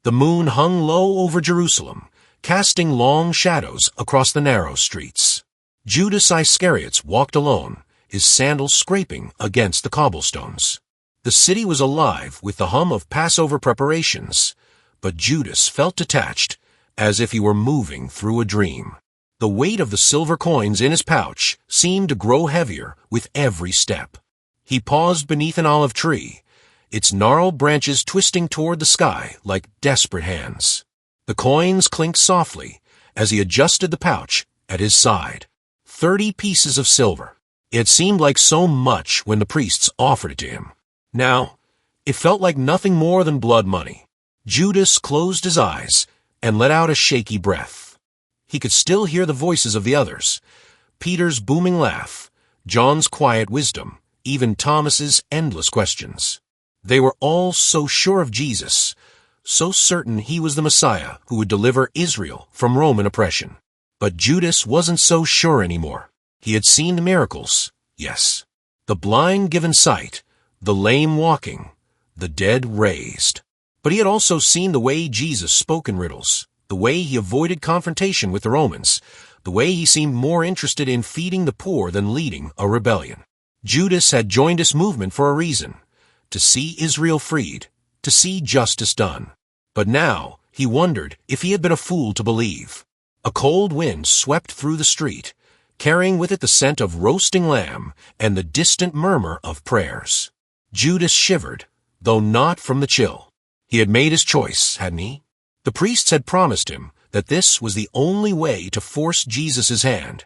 The moon hung low over Jerusalem, casting long shadows across the narrow streets. Judas Iscariot walked alone, his sandals scraping against the cobblestones. The city was alive with the hum of Passover preparations, but Judas felt detached, as if he were moving through a dream. The weight of the silver coins in his pouch seemed to grow heavier with every step. He paused beneath an olive tree, its gnarled branches twisting toward the sky like desperate hands. The coins clinked softly as he adjusted the pouch at his side. 30 pieces of silver. It seemed like so much when the priests offered it to him. Now, it felt like nothing more than blood money. Judas closed his eyes and let out a shaky breath. He could still hear the voices of the others, Peter's booming laugh, John's quiet wisdom, even Thomas's endless questions. They were all so sure of Jesus, so certain he was the Messiah who would deliver Israel from Roman oppression. But Judas wasn't so sure anymore. He had seen the miracles, yes. The blind given sight, the lame walking, the dead raised. But he had also seen the way Jesus spoke in riddles, the way he avoided confrontation with the Romans, the way he seemed more interested in feeding the poor than leading a rebellion. Judas had joined this movement for a reason, to see Israel freed, to see justice done. But now he wondered if he had been a fool to believe. A cold wind swept through the street, carrying with it the scent of roasting lamb and the distant murmur of prayers. Judas shivered, though not from the chill. He had made his choice, hadn't he? The priests had promised him that this was the only way to force Jesus' hand,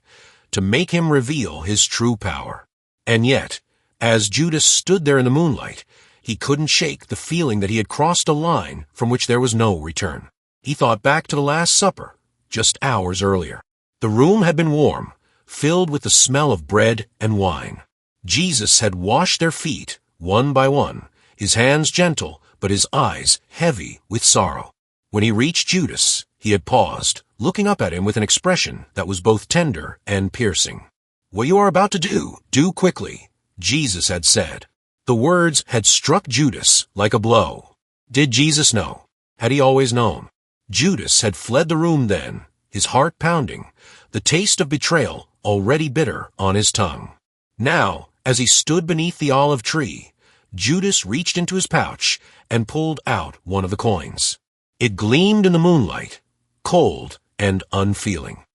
to make him reveal his true power. And yet, as Judas stood there in the moonlight, he couldn't shake the feeling that he had crossed a line from which there was no return. He thought back to the Last Supper, just hours earlier. The room had been warm, filled with the smell of bread and wine. Jesus had washed their feet, one by one, his hands gentle, but his eyes heavy with sorrow. When he reached Judas, he had paused, looking up at him with an expression that was both tender and piercing. "What you are about to do quickly," Jesus had said. The words had struck Judas like a blow. Did Jesus know? Had he always known? Judas had fled the room then, his heart pounding, the taste of betrayal already bitter on his tongue. Now, as he stood beneath the olive tree, Judas reached into his pouch and pulled out one of the coins. It gleamed in the moonlight, cold and unfeeling.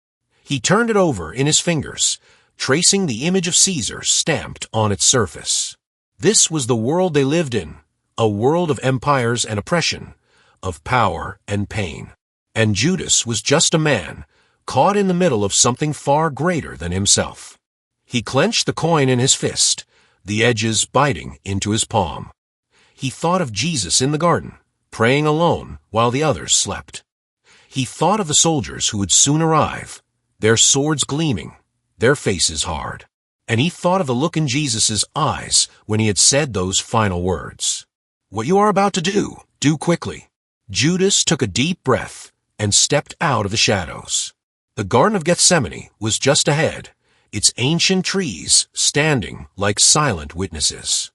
He turned it over in his fingers, tracing the image of Caesar stamped on its surface. This was the world they lived in, a world of empires and oppression, of power and pain. And Judas was just a man, caught in the middle of something far greater than himself. He clenched the coin in his fist, the edges biting into his palm. He thought of Jesus in the garden, praying alone while the others slept. He thought of the soldiers who would soon arrive, their swords gleaming, their faces hard. And he thought of the look in Jesus' eyes when he had said those final words. "What you are about to do quickly." Judas took a deep breath and stepped out of the shadows. The Garden of Gethsemane was just ahead, its ancient trees standing like silent witnesses.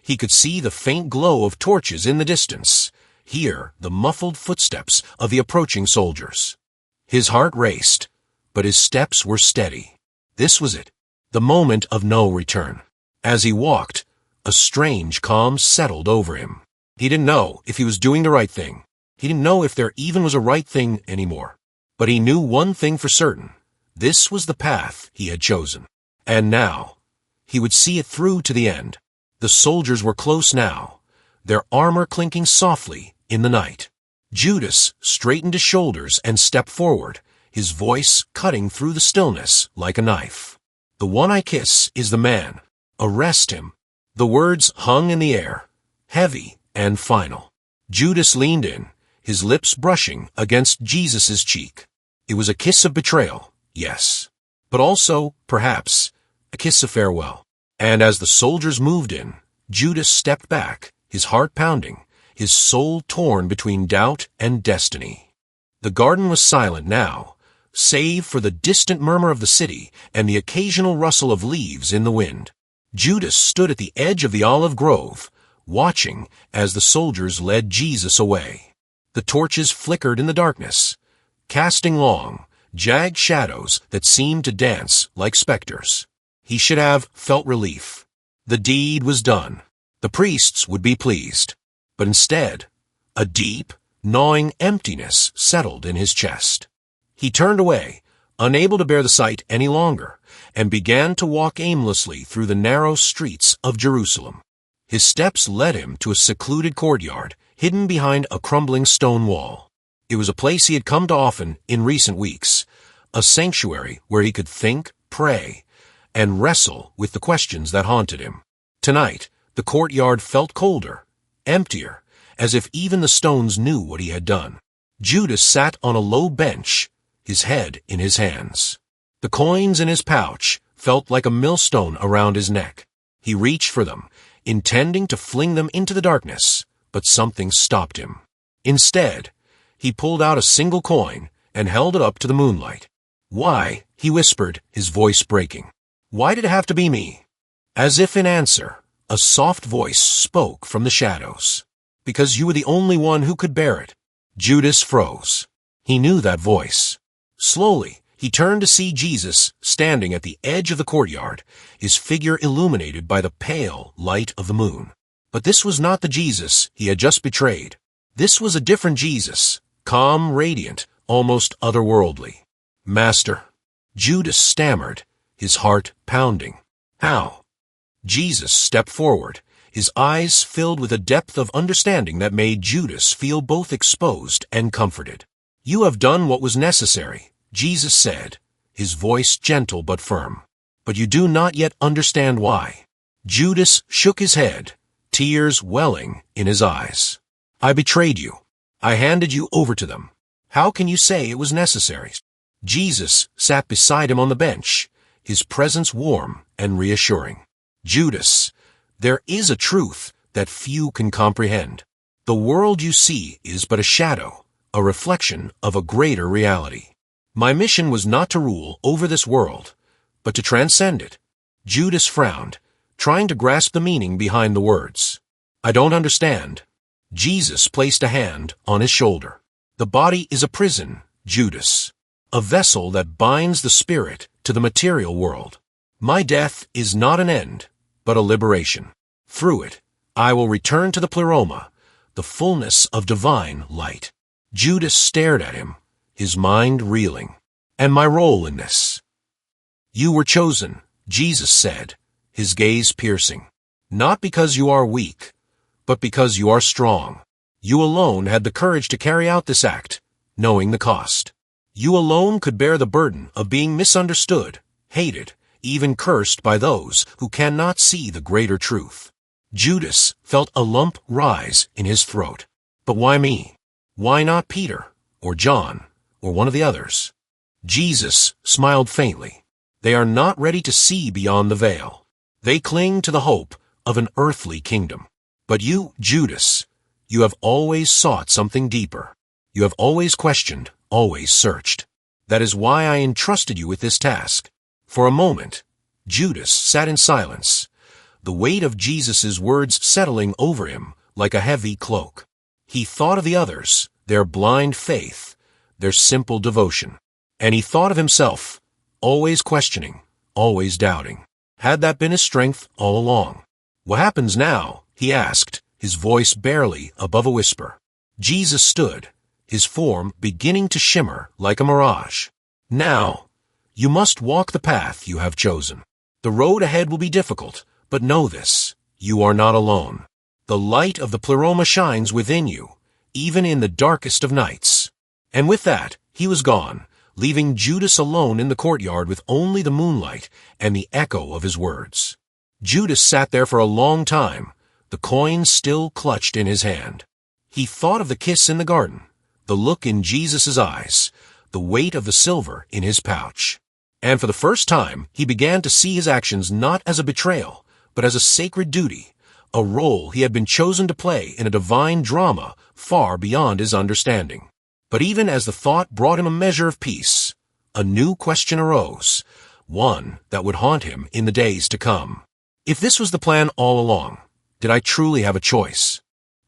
He could see the faint glow of torches in the distance, hear the muffled footsteps of the approaching soldiers. His heart raced, but his steps were steady. This was it, the moment of no return. As he walked, a strange calm settled over him. He didn't know if he was doing the right thing. He didn't know if there even was a right thing anymore. But he knew one thing for certain. This was the path he had chosen. And now, he would see it through to the end. The soldiers were close now, their armor clinking softly in the night. Judas straightened his shoulders and stepped forward, his voice cutting through the stillness like a knife. "The one I kiss is the man. Arrest him." The words hung in the air, heavy and final. Judas leaned in, his lips brushing against Jesus' cheek. It was a kiss of betrayal, yes, but also, perhaps, a kiss of farewell. And as the soldiers moved in, Judas stepped back, his heart pounding, his soul torn between doubt and destiny. The garden was silent now, save for the distant murmur of the city and the occasional rustle of leaves in the wind. Judas stood at the edge of the olive grove, watching as the soldiers led Jesus away. The torches flickered in the darkness, casting long, jagged shadows that seemed to dance like specters. He should have felt relief. The deed was done. The priests would be pleased. But instead, a deep, gnawing emptiness settled in his chest. He turned away, unable to bear the sight any longer, and began to walk aimlessly through the narrow streets of Jerusalem. His steps led him to a secluded courtyard, hidden behind a crumbling stone wall. It was a place he had come to often in recent weeks, a sanctuary where he could think, pray, and wrestle with the questions that haunted him. Tonight, the courtyard felt colder, emptier, as if even the stones knew what he had done. Judas sat on a low bench, his head in his hands. The coins in his pouch felt like a millstone around his neck. He reached for them, intending to fling them into the darkness, but something stopped him. Instead, he pulled out a single coin and held it up to the moonlight. "Why?" he whispered, his voice breaking. "Why did it have to be me?" As if in answer, a soft voice spoke from the shadows. "Because you were the only one who could bear it." Judas froze. He knew that voice. Slowly, he turned to see Jesus standing at the edge of the courtyard, his figure illuminated by the pale light of the moon. But this was not the Jesus he had just betrayed. This was a different Jesus, calm, radiant, almost otherworldly. "Master," Judas stammered, his heart pounding. "How?" Jesus stepped forward, his eyes filled with a depth of understanding that made Judas feel both exposed and comforted. "You have done what was necessary," Jesus said, his voice gentle but firm. "But you do not yet understand why." Judas shook his head, tears welling in his eyes. "I betrayed you. I handed you over to them. How can you say it was necessary?" Jesus sat beside him on the bench, his presence warm and reassuring. "Judas, there is a truth that few can comprehend. The world you see is but a shadow, a reflection of a greater reality. My mission was not to rule over this world, but to transcend it." Judas frowned, trying to grasp the meaning behind the words. "I don't understand." Jesus placed a hand on his shoulder. "The body is a prison, Judas, a vessel that binds the spirit to the material world. My death is not an end, but a liberation. Through it, I will return to the pleroma, the fullness of divine light." Judas stared at him, his mind reeling. "And my role in this?" "You were chosen," Jesus said, his gaze piercing. "Not because you are weak, but because you are strong. You alone had the courage to carry out this act, knowing the cost. You alone could bear the burden of being misunderstood, hated, even cursed by those who cannot see the greater truth." Judas felt a lump rise in his throat. But why me? Why not Peter, or John, or one of the others? Jesus smiled faintly. "They are not ready to see beyond the veil. They cling to the hope of an earthly kingdom. But you, Judas, you have always sought something deeper. You have always questioned, always searched. That is why I entrusted you with this task." For a moment, Judas sat in silence, the weight of Jesus' words settling over him like a heavy cloak. He thought of the others, their blind faith, their simple devotion. And he thought of himself, always questioning, always doubting. Had that been his strength all along? "What happens now?" he asked, his voice barely above a whisper. Jesus stood, his form beginning to shimmer like a mirage. "Now, you must walk the path you have chosen. The road ahead will be difficult, but know this, you are not alone. The light of the pleroma shines within you, even in the darkest of nights." And with that, he was gone, leaving Judas alone in the courtyard with only the moonlight and the echo of his words. Judas sat there for a long time, the coin still clutched in his hand. He thought of the kiss in the garden, the look in Jesus' eyes, the weight of the silver in his pouch. And for the first time, he began to see his actions not as a betrayal, but as a sacred duty, a role he had been chosen to play in a divine drama far beyond his understanding. But even as the thought brought him a measure of peace, a new question arose, one that would haunt him in the days to come. If this was the plan all along, did I truly have a choice?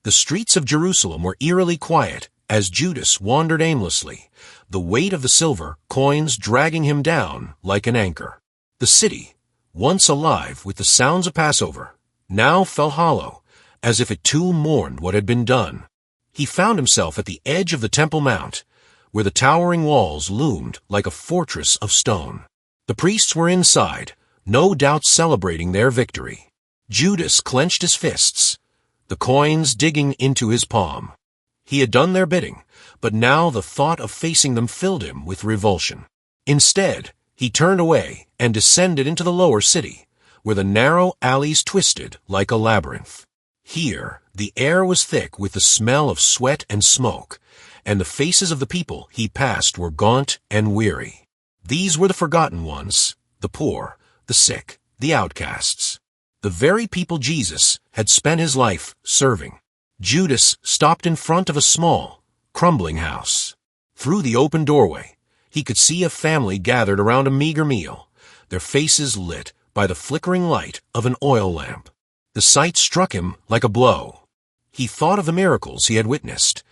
The streets of Jerusalem were eerily quiet as Judas wandered aimlessly, the weight of the silver coins dragging him down like an anchor. The city, once alive with the sounds of Passover, now fell hollow, as if it too mourned what had been done. He found himself at the edge of the Temple Mount, where the towering walls loomed like a fortress of stone. The priests were inside, no doubt celebrating their victory. Judas clenched his fists, the coins digging into his palm. He had done their bidding, but now the thought of facing them filled him with revulsion. Instead, he turned away and descended into the lower city, where the narrow alleys twisted like a labyrinth. Here, the air was thick with the smell of sweat and smoke, and the faces of the people he passed were gaunt and weary. These were the forgotten ones, the poor, the sick, the outcasts. The very people Jesus had spent his life serving. Judas stopped in front of a small, crumbling house. Through the open doorway, he could see a family gathered around a meager meal, their faces lit by the flickering light of an oil lamp. The sight struck him like a blow. He thought of the miracles he had witnessed.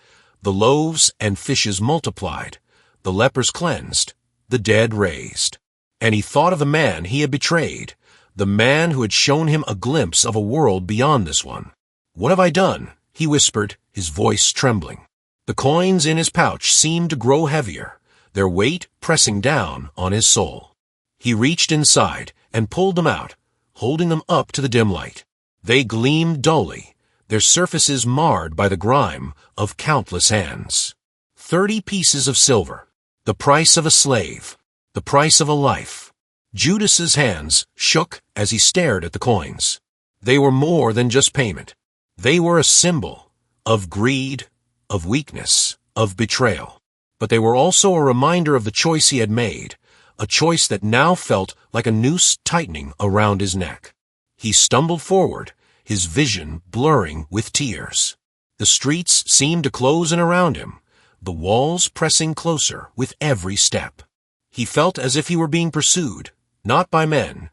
The loaves and fishes multiplied, the lepers cleansed, the dead raised. And he thought of the man he had betrayed, the man who had shown him a glimpse of a world beyond this one. "What have I done?" he whispered, his voice trembling. The coins in his pouch seemed to grow heavier, their weight pressing down on his soul. He reached inside and pulled them out, holding them up to the dim light. They gleamed dully, their surfaces marred by the grime of countless hands. 30 pieces of silver, the price of a slave, the price of a life. Judas's hands shook as he stared at the coins. They were more than just payment. They were a symbol of greed, of weakness, of betrayal. But they were also a reminder of the choice he had made, a choice that now felt like a noose tightening around his neck. He stumbled forward, his vision blurring with tears. The streets seemed to close in around him, the walls pressing closer with every step. He felt as if he were being pursued, not by men,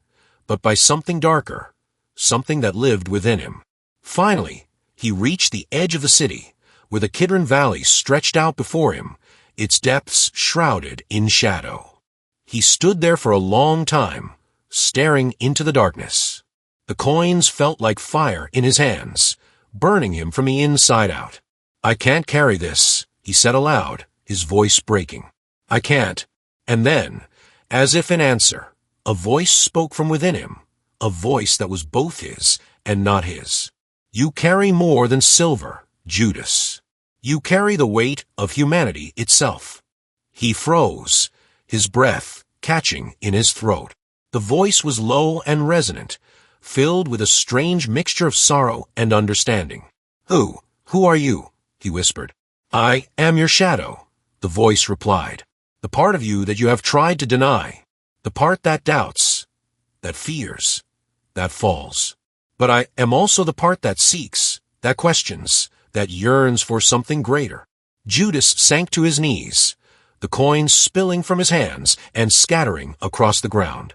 but by something darker, something that lived within him. Finally, he reached the edge of the city, where the Kidron Valley stretched out before him, its depths shrouded in shadow. He stood there for a long time, staring into the darkness. The coins felt like fire in his hands, burning him from the inside out. "I can't carry this," he said aloud, his voice breaking. "I can't." And then, as if in answer, a voice spoke from within him, a voice that was both his and not his. "You carry more than silver, Judas. You carry the weight of humanity itself." He froze, his breath catching in his throat. The voice was low and resonant, filled with a strange mixture of sorrow and understanding. Who are you?" he whispered. "I am your shadow," the voice replied. "The part of you that you have tried to deny, the part that doubts, that fears, that falls. But I am also the part that seeks, that questions, that yearns for something greater." Judas sank to his knees, the coins spilling from his hands and scattering across the ground.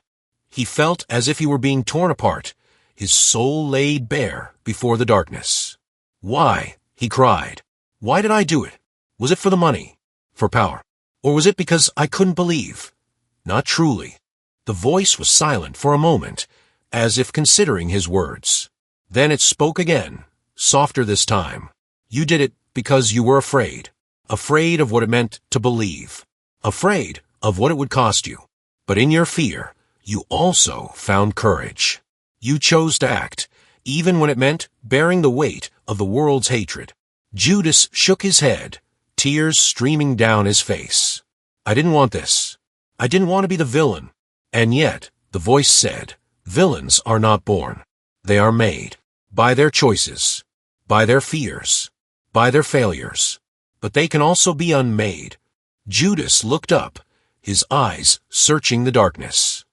He felt as if he were being torn apart, his soul laid bare before the darkness. "Why?" he cried. "Why did I do it? Was it for the money? For power? Or was it because I couldn't believe? Not truly." The voice was silent for a moment, as if considering his words. Then it spoke again, softer this time. "You did it because you were afraid. Afraid of what it meant to believe. Afraid of what it would cost you. But in your fear, you also found courage. You chose to act, even when it meant bearing the weight of the world's hatred." Judas shook his head, tears streaming down his face. "I didn't want this. I didn't want to be the villain." And yet, the voice said, "Villains are not born. They are made. By their choices, by their fears, by their failures. But they can also be unmade." Judas looked up, his eyes searching the darkness.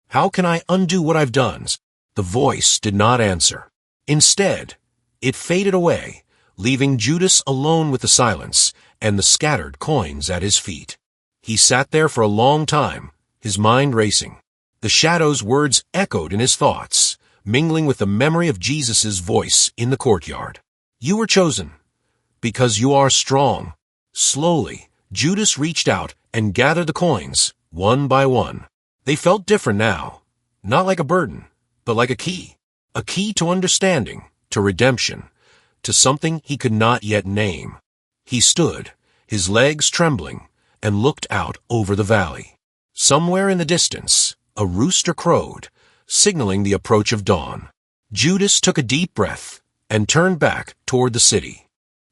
How can I undo what I've done?" The voice did not answer. Instead, it faded away, leaving Judas alone with the silence and the scattered coins at his feet. He sat there for a long time, his mind racing. The shadow's words echoed in his thoughts, mingling with the memory of Jesus' voice in the courtyard. "You were chosen, Because you are strong. Slowly, Judas reached out and gathered the coins, one by one. They felt different now. Not like a burden, but like a key. A key to understanding, to redemption, to something he could not yet name. He stood, his legs trembling, and looked out over the valley. Somewhere in the distance, a rooster crowed, signaling the approach of dawn. Judas took a deep breath and turned back toward the city.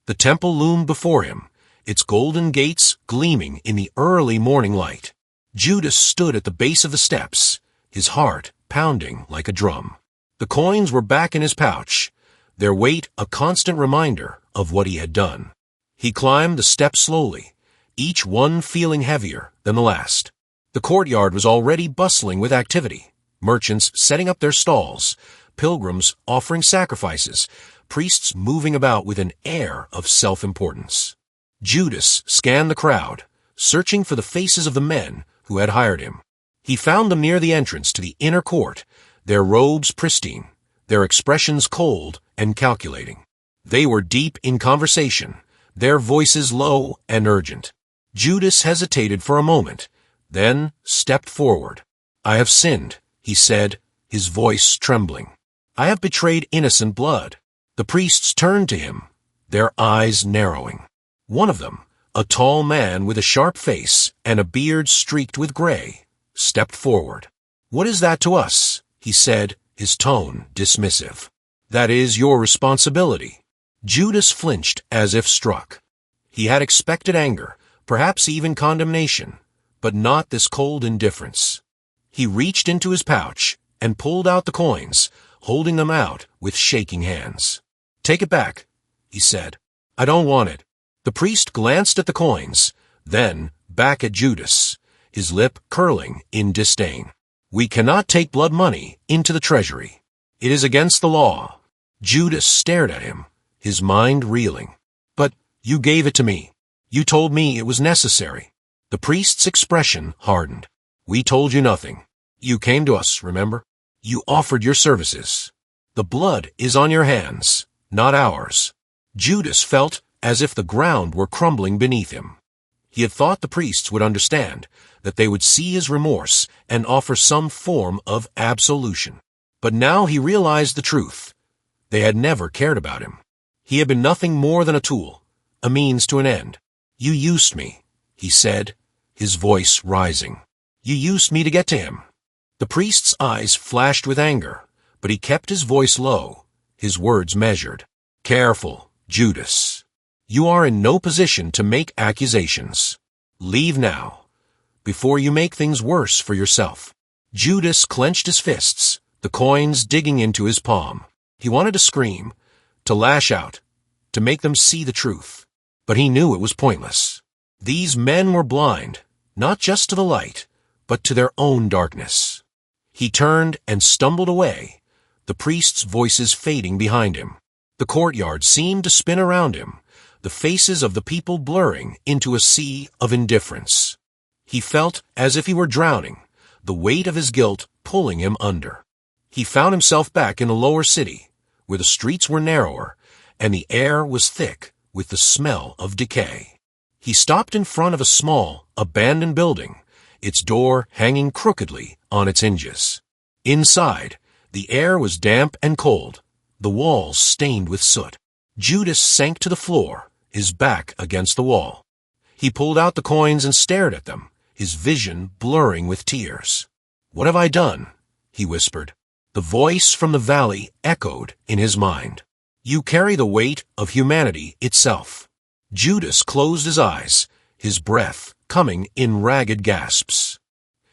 The temple loomed before him, its golden gates gleaming in the early morning light. Judas stood at the base of the steps, his heart pounding like a drum. The coins were back in his pouch, their weight a constant reminder of what he had done. He climbed the steps slowly, each one feeling heavier than the last. The courtyard was already bustling with activity, merchants setting up their stalls, pilgrims offering sacrifices, priests moving about with an air of self-importance. Judas scanned the crowd, searching for the faces of the men who had hired him. He found them near the entrance to the inner court, their robes pristine, their expressions cold and calculating. They were deep in conversation, their voices low and urgent. Judas hesitated for a moment, then stepped forward. "I have sinned," he said, his voice trembling. "I have betrayed innocent blood." The priests turned to him, their eyes narrowing. One of them, a tall man with a sharp face and a beard streaked with gray, stepped forward. "What is that to us?" he said, his tone dismissive. "That is your responsibility." Judas flinched as if struck. He had expected anger, perhaps even condemnation, but not this cold indifference. He reached into his pouch and pulled out the coins, holding them out with shaking hands. "Take it back," he said. "I don't want it." The priest glanced at the coins, then back at Judas, his lip curling in disdain. "We cannot take blood money into the treasury. It is against the law." Judas stared at him, his mind reeling. "But you gave it to me. You told me it was necessary." The priest's expression hardened. "We told you nothing. You came to us, remember? You offered your services. The blood is on your hands, not ours." Judas felt as if the ground were crumbling beneath him. He had thought the priests would understand, that they would see his remorse and offer some form of absolution. But now he realized the truth. They had never cared about him. He had been nothing more than a tool, a means to an end. "You used me," he said, his voice rising. "You used me to get to him." The priest's eyes flashed with anger, but he kept his voice low, his words measured. "Careful, Judas. You are in no position to make accusations. Leave now, before you make things worse for yourself." Judas clenched his fists, the coins digging into his palm. He wanted to scream, to lash out, to make them see the truth. But he knew it was pointless. These men were blind, not just to the light, but to their own darkness. He turned and stumbled away, the priests' voices fading behind him. The courtyard seemed to spin around him, the faces of the people blurring into a sea of indifference. He felt as if he were drowning, the weight of his guilt pulling him under. He found himself back in the lower city, where the streets were narrower, and the air was thick with the smell of decay. He stopped in front of a small, abandoned building, its door hanging crookedly on its hinges. Inside, the air was damp and cold, the walls stained with soot. Judas sank to the floor, his back against the wall. He pulled out the coins and stared at them, his vision blurring with tears. "What have I done?" he whispered. The voice from the valley echoed in his mind. "You carry the weight of humanity itself." Judas closed his eyes, his breath coming in ragged gasps.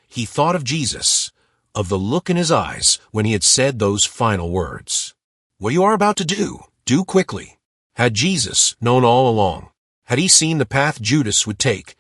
He thought of Jesus, of the look in his eyes when he had said those final words. "What you are about to do quickly." Had Jesus known all along? Had he seen the path Judas would take,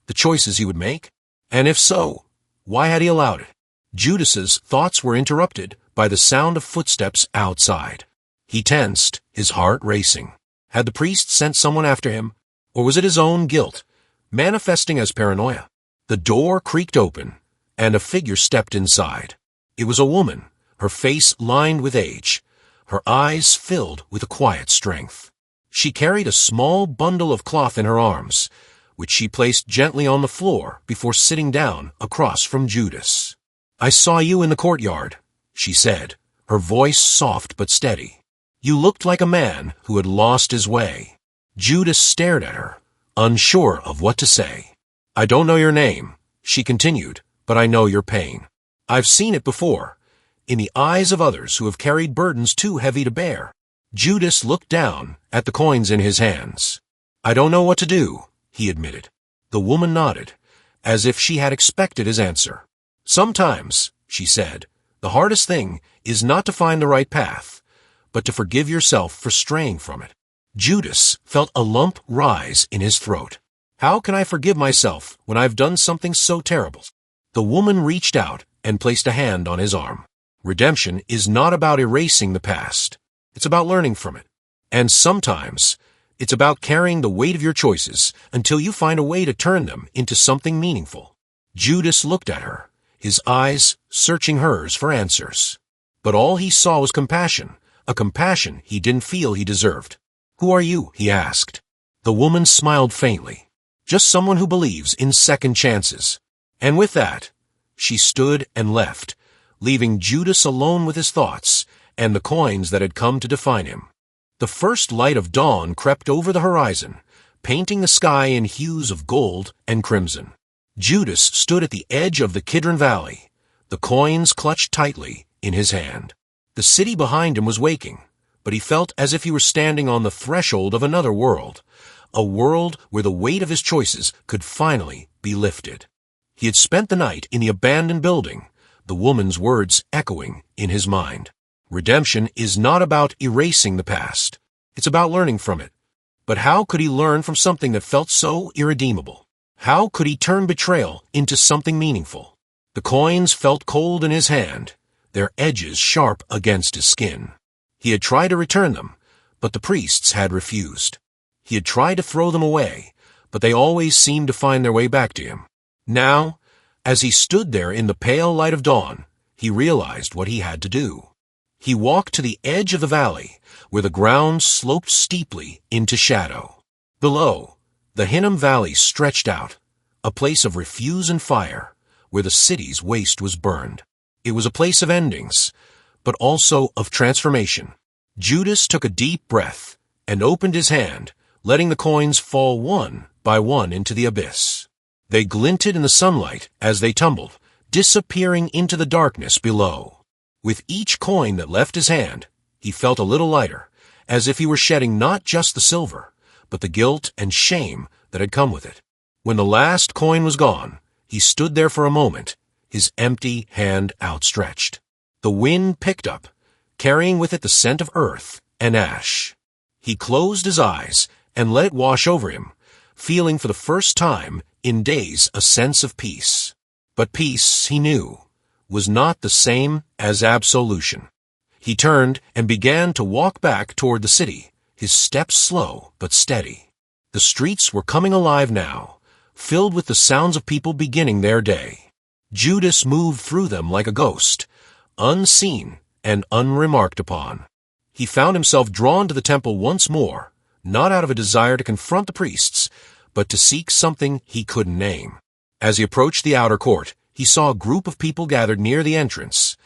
the choices he would make? And if so, why had he allowed it? Judas's thoughts were interrupted by the sound of footsteps outside. He tensed, his heart racing. Had the priest sent someone after him, or was it his own guilt, manifesting as paranoia? The door creaked open, and a figure stepped inside. It was a woman, her face lined with age, her eyes filled with a quiet strength. She carried a small bundle of cloth in her arms, which she placed gently on the floor before sitting down across from Judas. "I saw you in the courtyard," she said, her voice soft but steady. "You looked like a man who had lost his way." Judas stared at her, unsure of what to say. "I don't know your name," she continued, "but I know your pain. I've seen it before, in the eyes of others who have carried burdens too heavy to bear." Judas looked down at the coins in his hands. "I don't know what to do," he admitted. The woman nodded, as if she had expected his answer. "Sometimes," she said, "the hardest thing is not to find the right path, but to forgive yourself for straying from it." Judas felt a lump rise in his throat. "How can I forgive myself when I've done something so terrible?" The woman reached out and placed a hand on his arm. Redemption is not about erasing the past. It's about learning from it. And sometimes, it's about carrying the weight of your choices until you find a way to turn them into something meaningful. Judas looked at her, his eyes searching hers for answers. But all he saw was compassion, a compassion he didn't feel he deserved. "Who are you?" he asked. The woman smiled faintly. "Just someone who believes in second chances." And with that, she stood and left, leaving Judas alone with his thoughts and the coins that had come to define him. The first light of dawn crept over the horizon, painting the sky in hues of gold and crimson. Judas stood at the edge of the Kidron Valley, the coins clutched tightly in his hand. The city behind him was waking, but he felt as if he were standing on the threshold of another world, a world where the weight of his choices could finally be lifted. He had spent the night in the abandoned building, the woman's words echoing in his mind. Redemption is not about erasing the past. It's about learning from it. But how could he learn from something that felt so irredeemable? How could he turn betrayal into something meaningful? The coins felt cold in his hand, their edges sharp against his skin. He had tried to return them, but the priests had refused. He had tried to throw them away, but they always seemed to find their way back to him. Now, as he stood there in the pale light of dawn, he realized what he had to do. He walked to the edge of the valley, where the ground sloped steeply into shadow. Below, the Hinnom Valley stretched out, a place of refuse and fire, where the city's waste was burned. It was a place of endings, but also of transformation. Judas took a deep breath and opened his hand, letting the coins fall one by one into the abyss. They glinted in the sunlight as they tumbled, disappearing into the darkness below. With each coin that left his hand, he felt a little lighter, as if he were shedding not just the silver, but the guilt and shame that had come with it. When the last coin was gone, he stood there for a moment, his empty hand outstretched. The wind picked up, carrying with it the scent of earth and ash. He closed his eyes and let it wash over him, feeling for the first time in days a sense of peace. But peace, he knew, was not the same as absolution. He turned and began to walk back toward the city, his steps slow but steady. The streets were coming alive now, filled with the sounds of people beginning their day. Judas moved through them like a ghost, unseen and unremarked upon. He found himself drawn to the temple once more, not out of a desire to confront the priests, but to seek something he couldn't name. As he approached the outer court, he saw a group of people gathered near the entrance,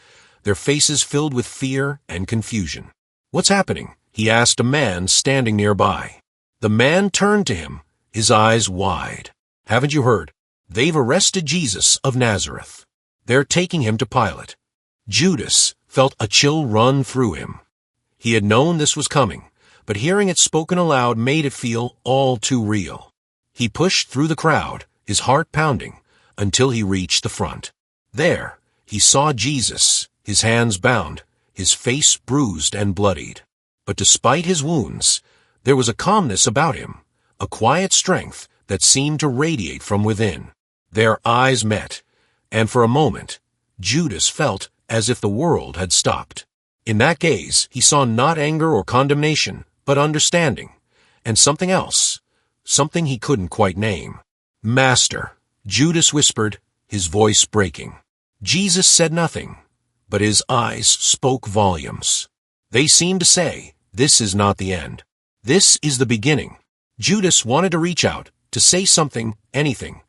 their faces filled with fear and confusion. "What's happening?" he asked a man standing nearby. The man turned to him, his eyes wide. "Haven't you heard? They've arrested Jesus of Nazareth. They're taking him to Pilate." Judas felt a chill run through him. He had known this was coming, but hearing it spoken aloud made it feel all too real. He pushed through the crowd, his heart pounding, until he reached the front. There, he saw Jesus, his hands bound, his face bruised and bloodied. But despite his wounds, there was a calmness about him, a quiet strength that seemed to radiate from within. Their eyes met, and for a moment, Judas felt as if the world had stopped. In that gaze, he saw not anger or condemnation, but understanding, and something else, something he couldn't quite name. "Master," Judas whispered, his voice breaking. Jesus said nothing, but his eyes spoke volumes. They seemed to say, "This is not the end." This is the beginning. Judas wanted to reach out, to say something, anything,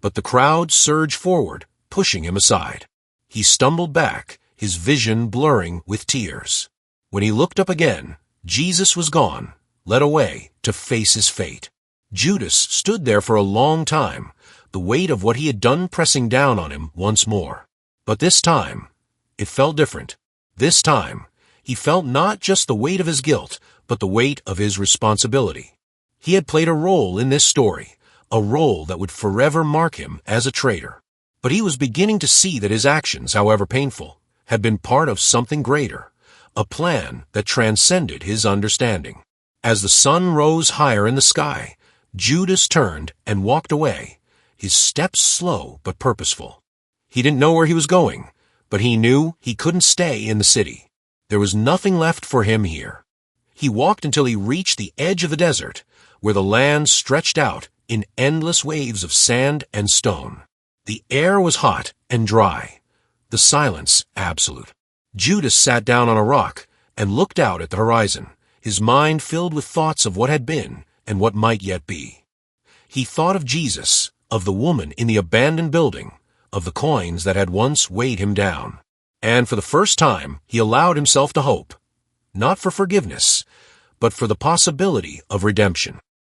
but the crowd surged forward, pushing him aside. He stumbled back, his vision blurring with tears. When he looked up again, Jesus was gone, led away to face his fate. Judas stood there for a long time, the weight of what he had done pressing down on him once more. But this time, it felt different. This time, he felt not just the weight of his guilt, but the weight of his responsibility. He had played a role in this story, a role that would forever mark him as a traitor. But he was beginning to see that his actions, however painful, had been part of something greater, a plan that transcended his understanding. As the sun rose higher in the sky, Judas turned and walked away, his steps slow but purposeful. He didn't know where he was going, but he knew he couldn't stay in the city. There was nothing left for him here. He walked until he reached the edge of the desert, where the land stretched out in endless waves of sand and stone. The air was hot and dry, the silence absolute. Judas sat down on a rock and looked out at the horizon, his mind filled with thoughts of what had been and what might yet be. He thought of Jesus, of the woman in the abandoned building, of the coins that had once weighed him down. And for the first time, he allowed himself to hope, not for forgiveness, but for the possibility of redemption.